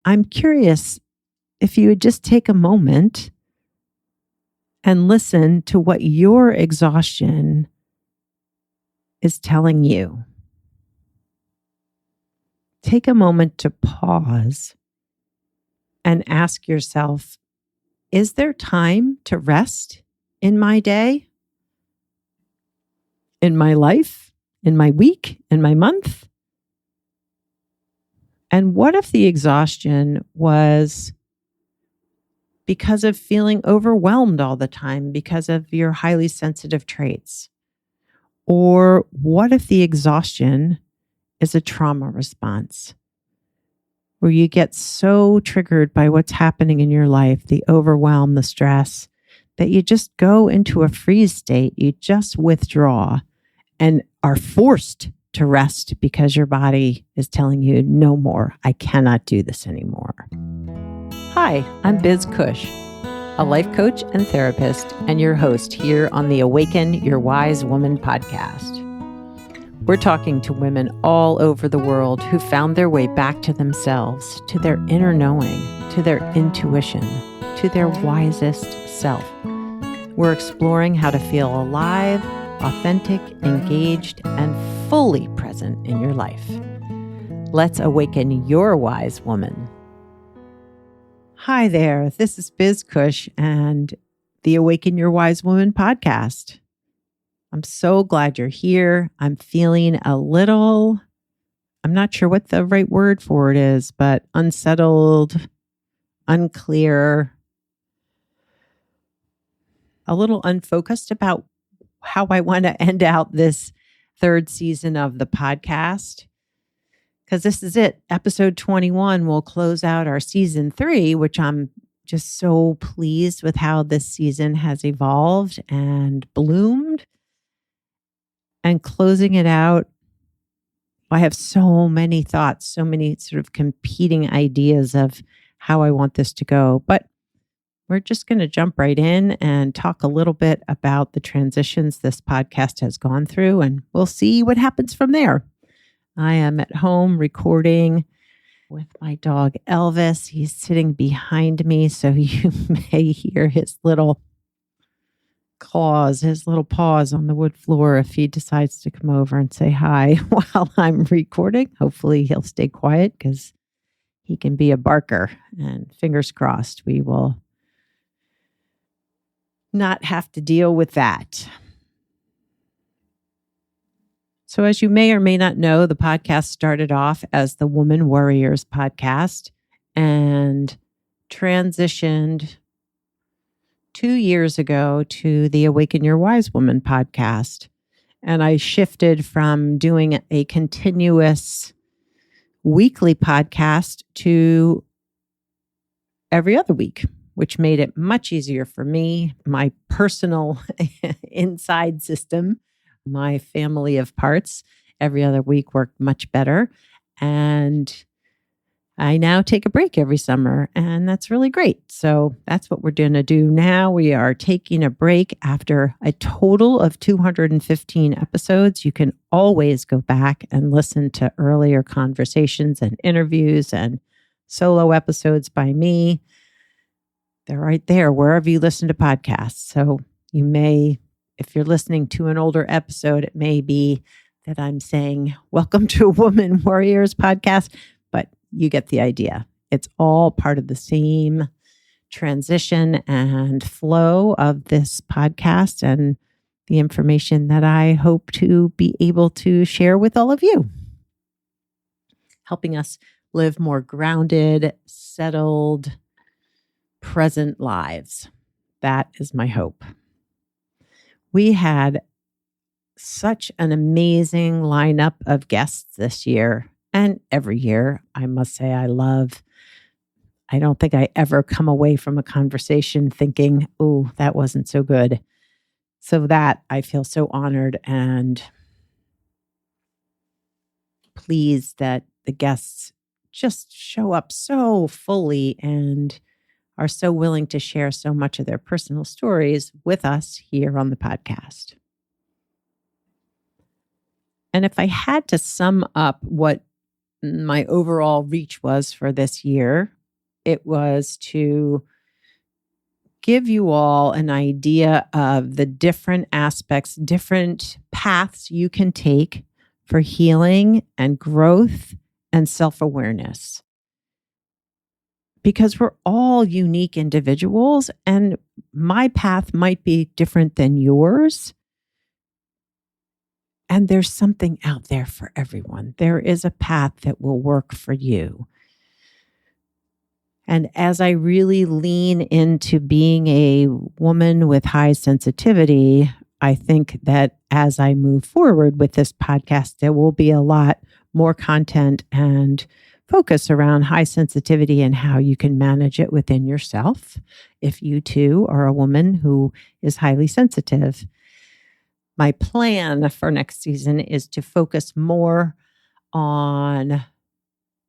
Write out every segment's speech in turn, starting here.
I'm curious if you would just take a moment and listen to what your exhaustion is telling you. Take a moment to pause and ask yourself, is there time to rest in my day, in my life, in my week, in my month? And what if the exhaustion was because of feeling overwhelmed all the time because of your highly sensitive traits? Or what if the exhaustion is a trauma response where you get so triggered by what's happening in your life, the overwhelm, the stress, that you just go into a freeze state. You just withdraw and are forced to rest because your body is telling you, no more, I cannot do this anymore. Hi, I'm Biz Cush, a life coach and therapist, and your host here on the Awaken Your Wise Woman podcast. We're talking to women all over the world who found their way back to themselves, to their inner knowing, to their intuition, to their wisest self. We're exploring how to feel alive, authentic, engaged, and fully present in your life. Let's awaken your wise woman. Hi there, this is Biz Cush and the Awaken Your Wise Woman podcast. I'm so glad you're here. I'm feeling I'm not sure what the right word for it is, but unsettled, unclear, a little unfocused about how I want to end out this third season of the podcast. Because this is it. Episode 21 will close out our season 3, which I'm just so pleased with how this season has evolved and bloomed. And closing it out, I have so many thoughts, so many sort of competing ideas of how I want this to go. But we're just going to jump right in and talk a little bit about the transitions this podcast has gone through, and we'll see what happens from there. I am at home recording with my dog Elvis. He's sitting behind me, so you may hear his little claws, his little paws on the wood floor if he decides to come over and say hi while I'm recording. Hopefully he'll stay quiet because he can be a barker, and fingers crossed we will not have to deal with that. So as you may or may not know, the podcast started off as the Woman Warriors podcast and transitioned 2 years ago to the Awaken Your Wise Woman podcast. And I shifted from doing a continuous weekly podcast to every other week, which made it much easier for me, my personal inside system. My family of parts every other week worked much better. And I now take a break every summer, and that's really great. So that's what we're going to do now. We are taking a break after a total of 215 episodes. You can always go back and listen to earlier conversations and interviews and solo episodes by me. They're right there wherever you listen to podcasts. So you may, if you're listening to an older episode, it may be that I'm saying, welcome to Woman Warriors podcast, but you get the idea. It's all part of the same transition and flow of this podcast and the information that I hope to be able to share with all of you, helping us live more grounded, settled, present lives. That is my hope. We had such an amazing lineup of guests this year, and every year, I must say, I don't think I ever come away from a conversation thinking, oh, that wasn't so good. So that I feel so honored and pleased that the guests just show up so fully and are so willing to share so much of their personal stories with us here on the podcast. And if I had to sum up what my overall reach was for this year. It was to give you all an idea of the different aspects, different paths you can take for healing and growth and self-awareness. Because we're all unique individuals, and my path might be different than yours. And there's something out there for everyone. There is a path that will work for you. And as I really lean into being a woman with high sensitivity, I think that as I move forward with this podcast, there will be a lot more content and focus around high sensitivity and how you can manage it within yourself if you too are a woman who is highly sensitive. My plan for next season is to focus more on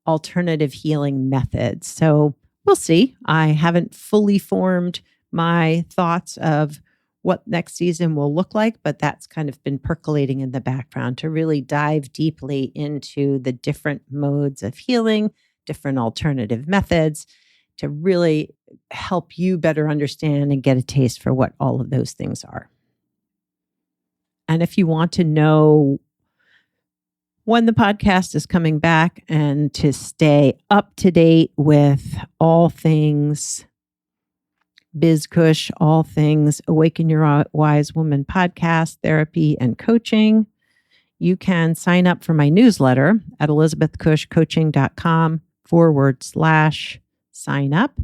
alternative healing methods. So we'll see. I haven't fully formed my thoughts of what next season will look like, but that's kind of been percolating in the background to really dive deeply into the different modes of healing, different alternative methods, to really help you better understand and get a taste for what all of those things are. And if you want to know when the podcast is coming back and to stay up to date with all things Biz Cush, all things Awaken Your Wise Woman podcast, therapy, and coaching, you can sign up for my newsletter at elizabethcushcoaching.com/sign up.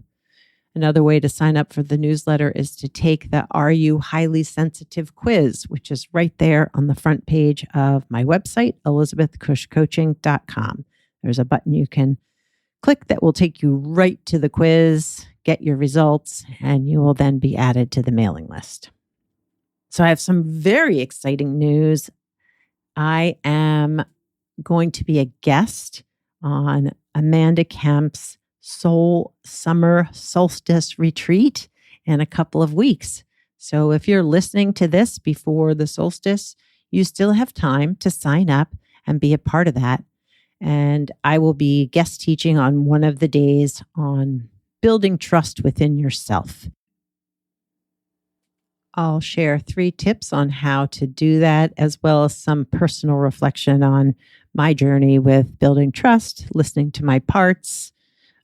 Another way to sign up for the newsletter is to take the Are You Highly Sensitive quiz, which is right there on the front page of my website, elizabethcushcoaching.com. There's a button you can click that will take you right to the quiz, get your results, and you will then be added to the mailing list. So I have some very exciting news. I am going to be a guest on Amanda Kemp's Soul Summer Solstice Retreat in a couple of weeks. So if you're listening to this before the solstice, you still have time to sign up and be a part of that. And I will be guest teaching on one of the days on building trust within yourself. I'll share 3 tips on how to do that, as well as some personal reflection on my journey with building trust, listening to my parts,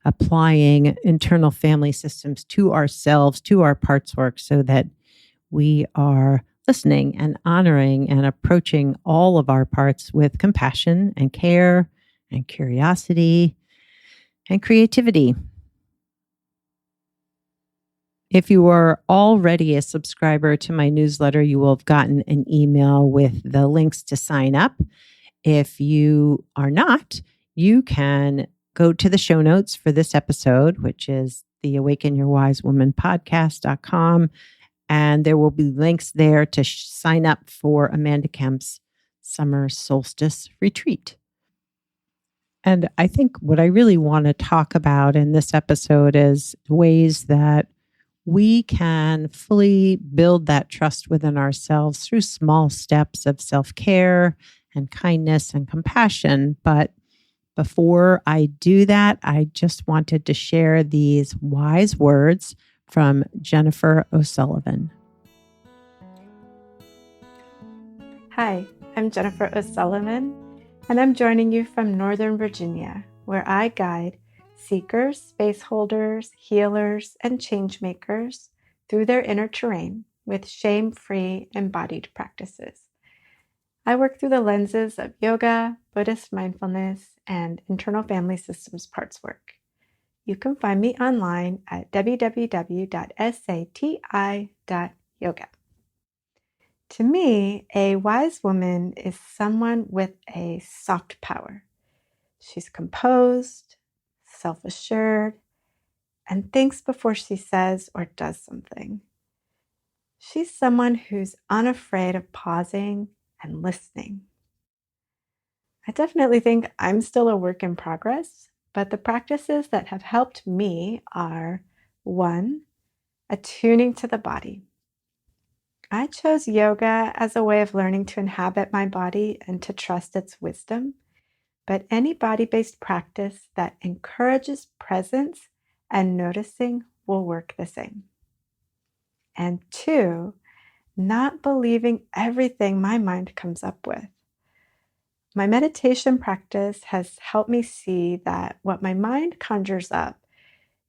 applying internal family systems to ourselves, to our parts work, so that we are listening and honoring and approaching all of our parts with compassion and care and curiosity and creativity. If you are already a subscriber to my newsletter, you will have gotten an email with the links to sign up. If you are not, you can go to the show notes for this episode, which is the Awaken Your Wise Woman podcast.com. And there will be links there to sign up for Amanda Kemp's Summer Solstice Retreat. And I think what I really want to talk about in this episode is ways that we can fully build that trust within ourselves through small steps of self-care and kindness and compassion. But before I do that, I just wanted to share these wise words from Jennifer O'Sullivan. Hi, I'm Jennifer O'Sullivan, and I'm joining you from Northern Virginia, where I guide seekers, space holders, healers, and change makers through their inner terrain with shame-free embodied practices. I work through the lenses of yoga, Buddhist mindfulness, and internal family systems parts work. You can find me online at www.sati.yoga. To me, a wise woman is someone with a soft power. She's composed, self-assured, and thinks before she says or does something. She's someone who's unafraid of pausing and listening. I definitely think I'm still a work in progress, but the practices that have helped me are 1, attuning to the body. I chose yoga as a way of learning to inhabit my body and to trust its wisdom. but any body-based practice that encourages presence and noticing will work the same. And 2, not believing everything my mind comes up with. My meditation practice has helped me see that what my mind conjures up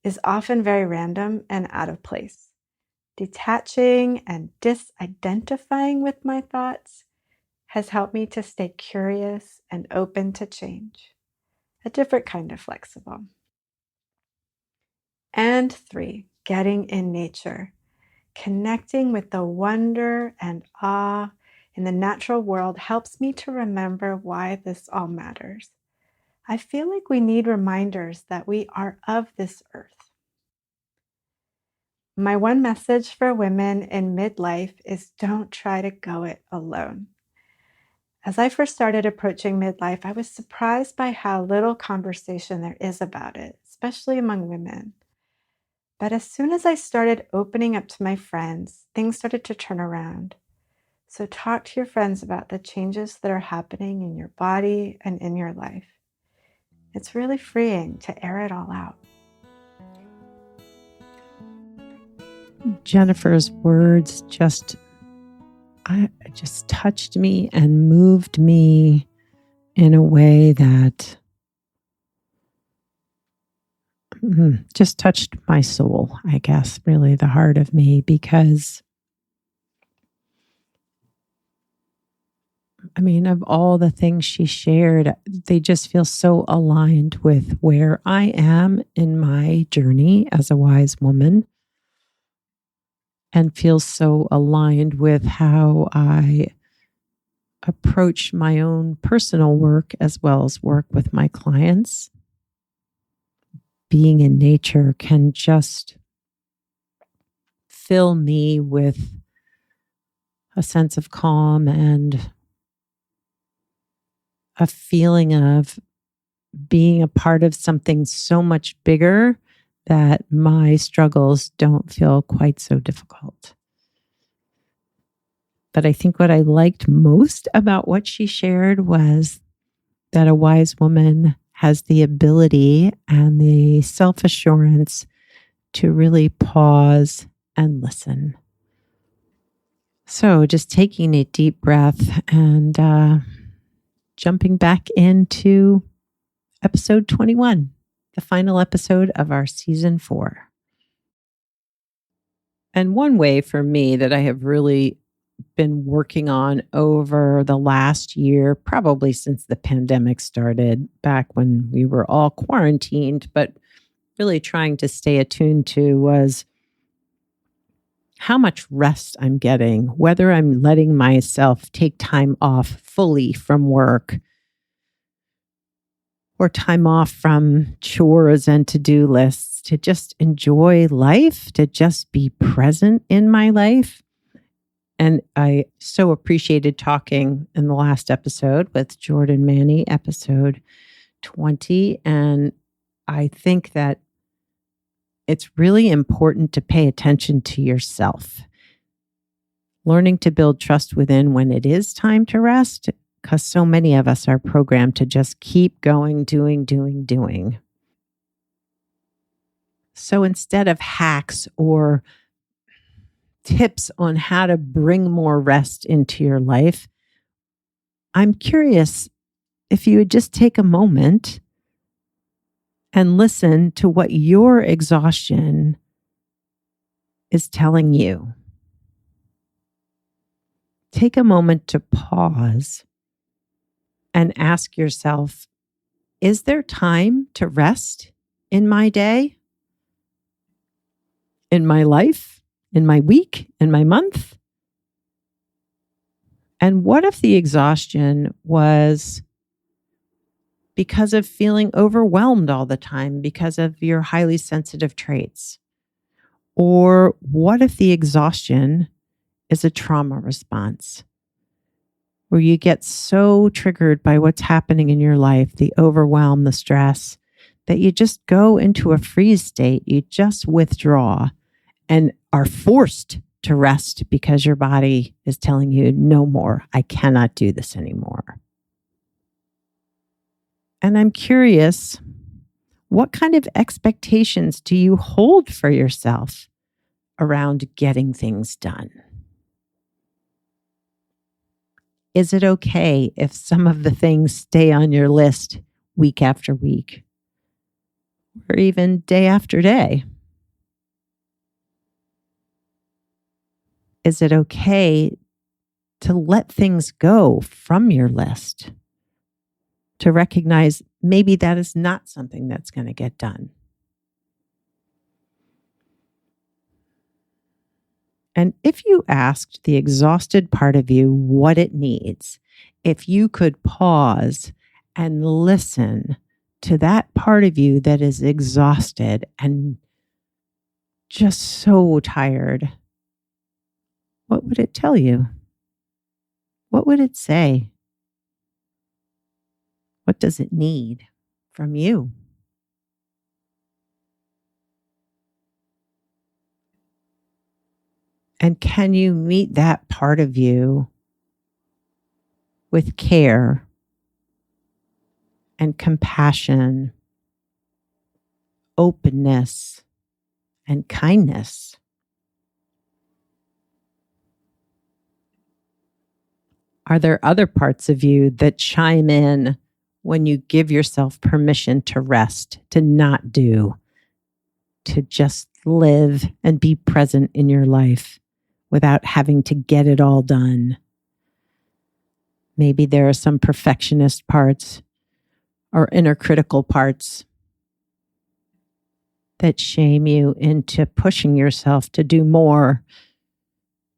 is often very random and out of place. Detaching and disidentifying with my thoughts has helped me to stay curious and open to change, a different kind of flexible. And 3, getting in nature, connecting with the wonder and awe in the natural world helps me to remember why this all matters. I feel like we need reminders that we are of this earth. My one message for women in midlife is don't try to go it alone. As I first started approaching midlife, I was surprised by how little conversation there is about it, especially among women. But as soon as I started opening up to my friends, things started to turn around. So talk to your friends about the changes that are happening in your body and in your life. It's really freeing to air it all out. Jennifer's words just touched me and moved me in a way that just touched my soul, I guess, really the heart of me, because of all the things she shared, they just feel so aligned with where I am in my journey as a wise woman, and feel so aligned with how I approach my own personal work as well as work with my clients. Being in nature can just fill me with a sense of calm and a feeling of being a part of something so much bigger that my struggles don't feel quite so difficult. But I think what I liked most about what she shared was that a wise woman has the ability and the self-assurance to really pause and listen. So just taking a deep breath and jumping back into episode 21, the final episode of our season 4. And one way for me that I have really been working on over the last year, probably since the pandemic started, back when we were all quarantined, but really trying to stay attuned to, was how much rest I'm getting, whether I'm letting myself take time off fully from work or time off from chores and to-do lists, to just enjoy life, to just be present in my life. And I so appreciated talking in the last episode with Jordan Manny, episode 20. And I think that it's really important to pay attention to yourself. Learning to build trust within when it is time to rest, because so many of us are programmed to just keep going, doing. So instead of hacks or tips on how to bring more rest into your life, I'm curious if you would just take a moment and listen to what your exhaustion is telling you. Take a moment to pause and ask yourself, is there time to rest in my day, in my life, in my week, in my month? And what if the exhaustion was because of feeling overwhelmed all the time because of your highly sensitive traits? Or what if the exhaustion is a trauma response, where you get so triggered by what's happening in your life, the overwhelm, the stress, that you just go into a freeze state. You just withdraw and are forced to rest because your body is telling you, no more, I cannot do this anymore. And I'm curious, what kind of expectations do you hold for yourself around getting things done? Is it okay if some of the things stay on your list week after week or even day after day? Is it okay to let things go from your list? To recognize maybe that is not something that's going to get done. And if you asked the exhausted part of you what it needs, if you could pause and listen to that part of you that is exhausted and just so tired, what would it tell you? What would it say? What does it need from you? And can you meet that part of you with care and compassion, openness, and kindness? Are there other parts of you that chime in when you give yourself permission to rest, to not do, to just live and be present in your life without having to get it all done? Maybe there are some perfectionist parts or inner critical parts that shame you into pushing yourself to do more,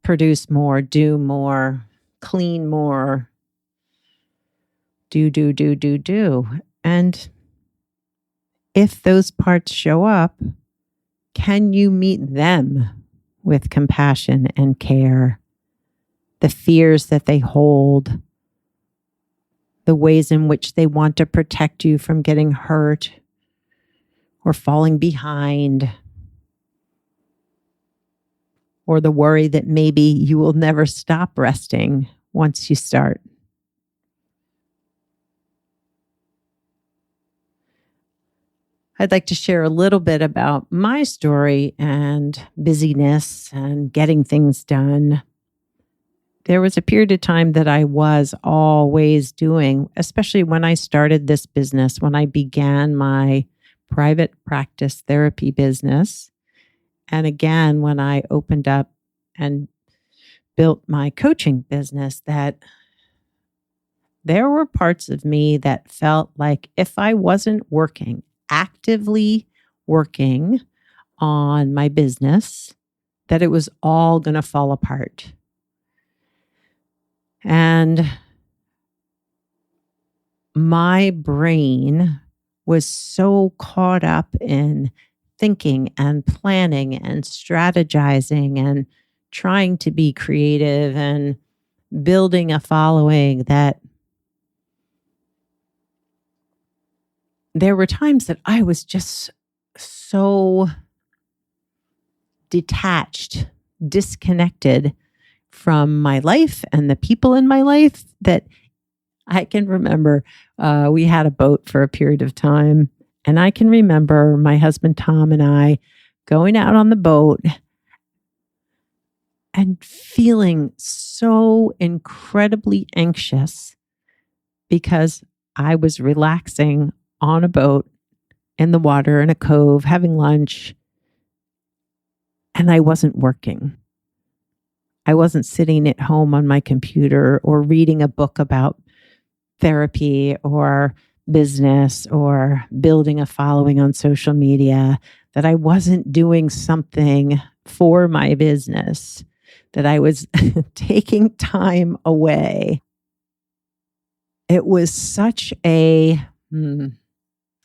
produce more, do more, clean more, do. And if those parts show up, can you meet them with compassion and care? The fears that they hold, the ways in which they want to protect you from getting hurt or falling behind, or the worry that maybe you will never stop resting once you start. I'd like to share a little bit about my story and busyness and getting things done. There was a period of time that I was always doing, especially when I started this business, when I began my private practice therapy business. And again, when I opened up and built my coaching business, that there were parts of me that felt like if I wasn't working, actively working on my business, that it was all going to fall apart. And my brain was so caught up in thinking and planning and strategizing and trying to be creative and building a following that there were times that I was just so detached, disconnected from my life and the people in my life that I can remember we had a boat for a period of time. And I can remember my husband, Tom, and I going out on the boat and feeling so incredibly anxious because I was relaxing on a boat in the water in a cove, having lunch, and I wasn't working. I wasn't sitting at home on my computer or reading a book about therapy or business or building a following on social media, that I wasn't doing something for my business, that I was taking time away. It was such a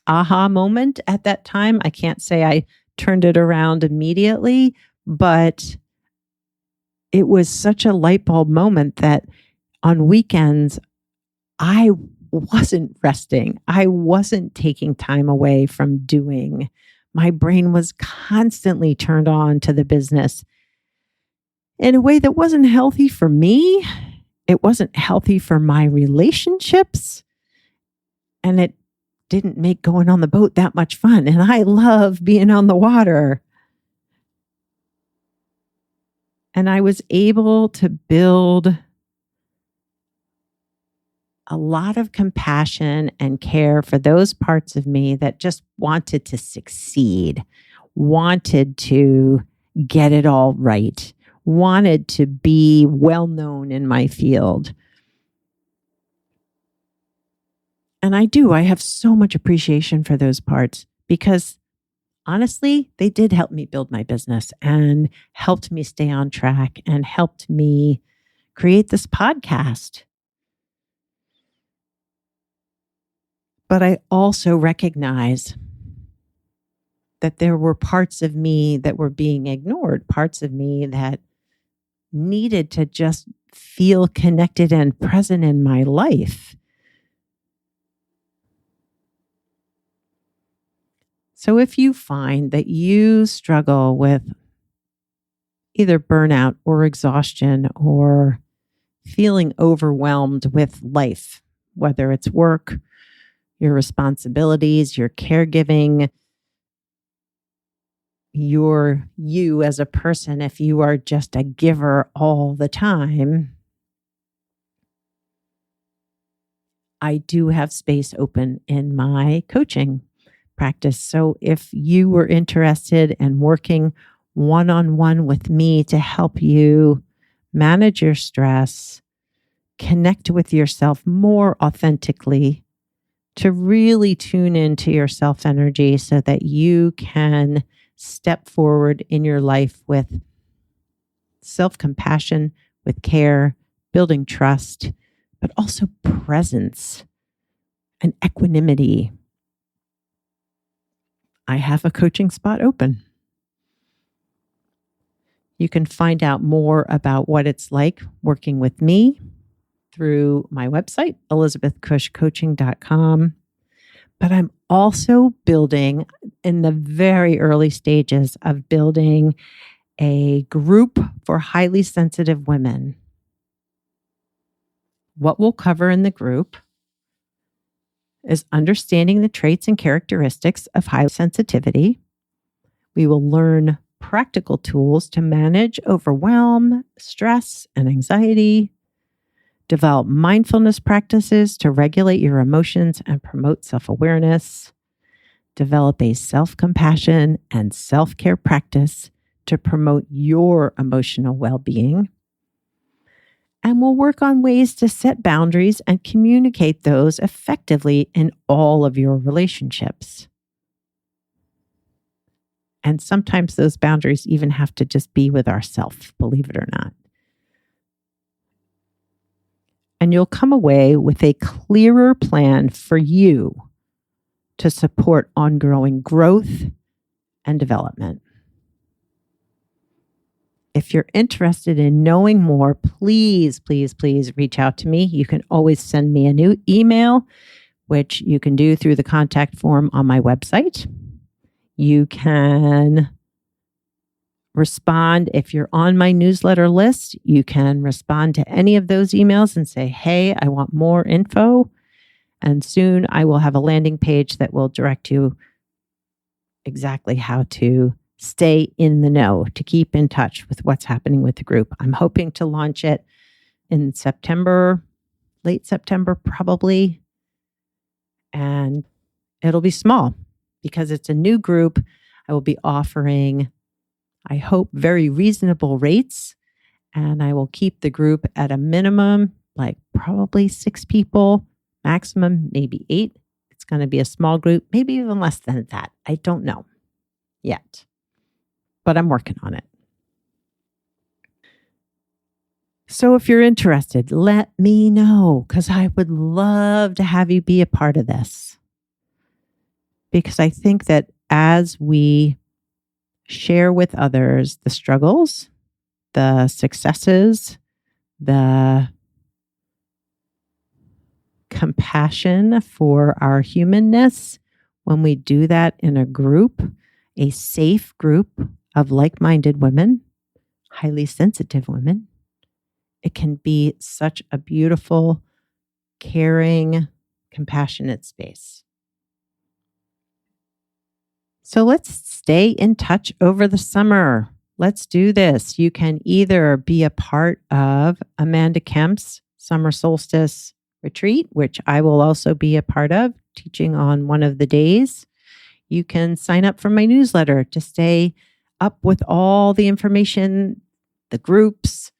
aha moment at that time. I can't say I turned it around immediately, but it was such a light bulb moment that on weekends, I wasn't resting. I wasn't taking time away from doing. My brain was constantly turned on to the business in a way that wasn't healthy for me. It wasn't healthy for my relationships. And it didn't make going on the boat that much fun. And I love being on the water. And I was able to build a lot of compassion and care for those parts of me that just wanted to succeed, wanted to get it all right, wanted to be well known in my field. And I do. I have so much appreciation for those parts because honestly, they did help me build my business and helped me stay on track and helped me create this podcast. But I also recognize that there were parts of me that were being ignored, parts of me that needed to just feel connected and present in my life. So if you find that you struggle with either burnout or exhaustion or feeling overwhelmed with life, whether it's work, your responsibilities, your caregiving, you as a person, if you are just a giver all the time, I do have space open in my coaching practice. So if you were interested in working one-on-one with me to help you manage your stress, connect with yourself more authentically, to really tune into your self energy so that you can step forward in your life with self-compassion, with care, building trust, but also presence and equanimity, I have a coaching spot open. You can find out more about what it's like working with me through my website, elizabethcushcoaching.com. But I'm also building, in the very early stages of building, a group for highly sensitive women. What we'll cover in the group is understanding the traits and characteristics of high sensitivity. We will learn practical tools to manage overwhelm, stress, and anxiety, develop mindfulness practices to regulate your emotions and promote self-awareness, develop a self-compassion and self-care practice to promote your emotional well-being, and we'll work on ways to set boundaries and communicate those effectively in all of your relationships. And sometimes those boundaries even have to just be with ourselves, believe it or not. And you'll come away with a clearer plan for you to support ongoing growth and development. If you're interested in knowing more, please, please, please reach out to me. You can always send me a new email, which you can do through the contact form on my website. You can respond. If you're on my newsletter list, you can respond to any of those emails and say, hey, I want more info. And soon I will have a landing page that will direct you exactly how to stay in the know, to keep in touch with what's happening with the group. I'm hoping to launch it in September, late September, probably. And it'll be small because it's a new group. I will be offering, I hope, very reasonable rates. And I will keep the group at a minimum, like probably 6 people, maximum, maybe 8. It's going to be a small group, maybe even less than that. I don't know yet, but I'm working on it. So if you're interested, let me know, because I would love to have you be a part of this. Because I think that as we share with others the struggles, the successes, the compassion for our humanness, when we do that in a group, a safe group of like-minded women, highly sensitive women, it can be such a beautiful, caring, compassionate space. So let's stay in touch over the summer. Let's do this. You can either be a part of Amanda Kemp's Summer Solstice Retreat, which I will also be a part of, teaching on one of the days. You can sign up for my newsletter to stay up with all the information, the groups,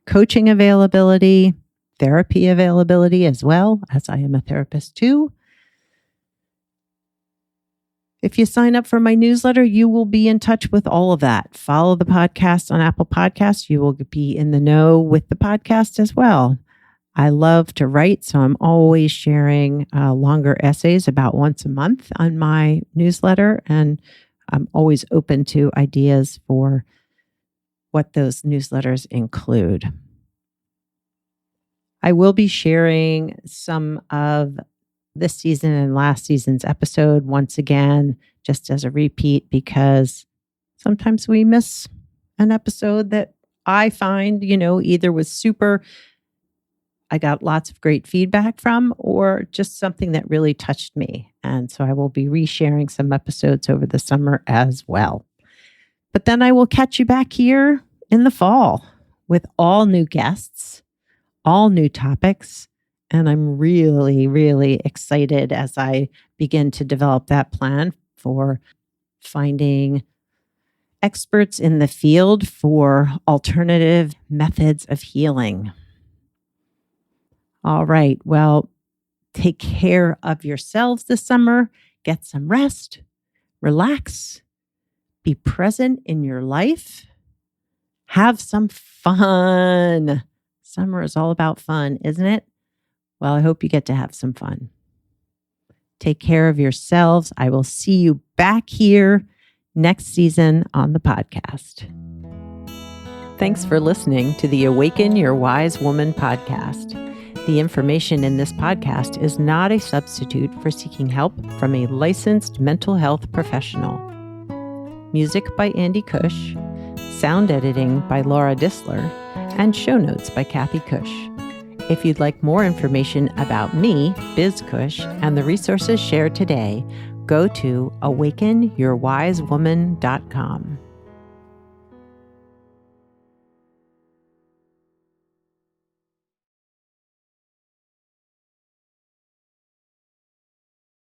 coaching availability, therapy availability as well, as I am a therapist too. If you sign up for my newsletter, you will be in touch with all of that. Follow the podcast on Apple Podcasts. You will be in the know with the podcast as well. I love to write, so I'm always sharing longer essays about once a month on my newsletter, and I'm always open to ideas for what those newsletters include. I will be sharing some of this season and last season's episode once again, just as a repeat, because sometimes we miss an episode that I find, either was super, I got lots of great feedback from, or just something that really touched me. And so I will be resharing some episodes over the summer as well. But then I will catch you back here in the fall with all new guests, all new topics. And I'm really, really excited as I begin to develop that plan for finding experts in the field for alternative methods of healing. All right. Well, take care of yourselves this summer. Get some rest, relax, be present in your life, have some fun. Summer is all about fun, isn't it? Well, I hope you get to have some fun. Take care of yourselves. I will see you back here next season on the podcast. Thanks for listening to the Awaken Your Wise Woman podcast. The information in this podcast is not a substitute for seeking help from a licensed mental health professional. Music by Andy Cush, sound editing by Laura Disler, and show notes by Kathy Cush. If you'd like more information about me, Biz Cush, and the resources shared today, go to awakenyourwisewoman.com.